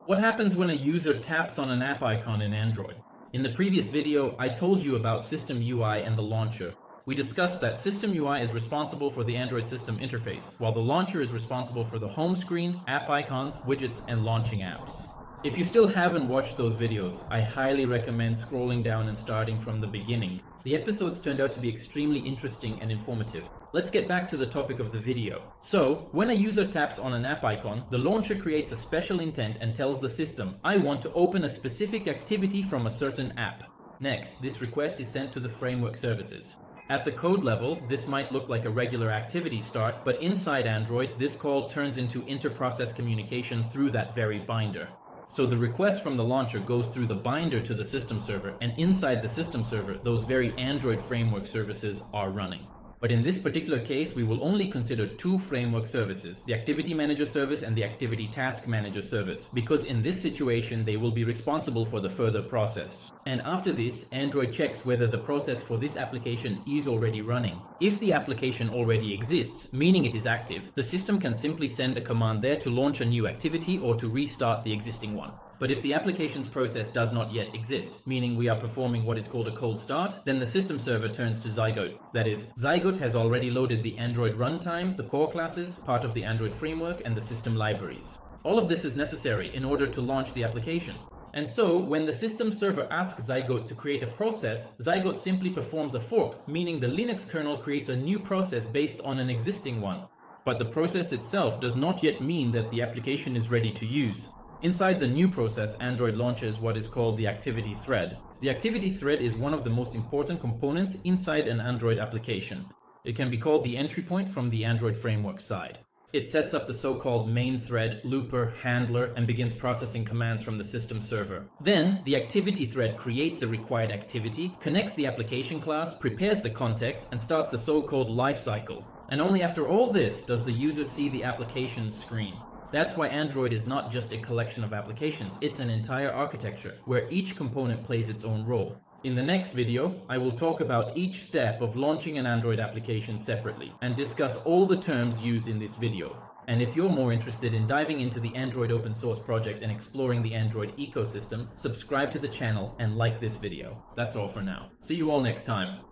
What happens when a user taps on an app icon in Android? In the previous video, I told you about System UI and the launcher. We discussed that System UI is responsible for the Android system interface, while the launcher is responsible for the home screen, app icons, widgets, and launching apps. If you still haven't watched those videos, I highly recommend scrolling down and starting from the beginning. The episodes turned out to be extremely interesting and informative. Let's get back to the topic of the video. So, when a user taps on an app icon, the launcher creates a special intent and tells the system, I want to open a specific activity from a certain app. Next, this request is sent to the framework services. At the code level, this might look like a regular activity start, but inside Android, this call turns into inter-process communication through that very binder. So the request from the launcher goes through the binder to the system server, and inside the system server, those very Android framework services are running. But in this particular case, we will only consider two framework services, the ActivityManagerService and the ActivityTaskManagerService, because in this situation, they will be responsible for the further process. And after this, Android checks whether the process for this application is already running. If the application already exists, meaning it is active, the system can simply send a command there to launch a new activity or to restart the existing one. But if the application's process does not yet exist, meaning we are performing what is called a cold start, then the system server turns to Zygote. That is, Zygote has already loaded the Android runtime, the core classes, part of the Android framework, and the system libraries. All of this is necessary in order to launch the application. And so, when the system server asks Zygote to create a process, Zygote simply performs a fork, meaning the Linux kernel creates a new process based on an existing one. But the process itself does not yet mean that the application is ready to use. Inside the new process, Android launches what is called the ActivityThread. The ActivityThread is one of the most important components inside an Android application. It can be called the entry point from the Android framework side. It sets up the so-called main thread, looper, handler, and begins processing commands from the system server. Then, the ActivityThread creates the required activity, connects the application class, prepares the context, and starts the so-called lifecycle. And only after all this does the user see the application's screen. That's why Android is not just a collection of applications, it's an entire architecture, where each component plays its own role. In the next video, I will talk about each step of launching an Android application separately, and discuss all the terms used in this video. And if you're more interested in diving into the Android open source project and exploring the Android ecosystem, subscribe to the channel and like this video. That's all for now. See you all next time.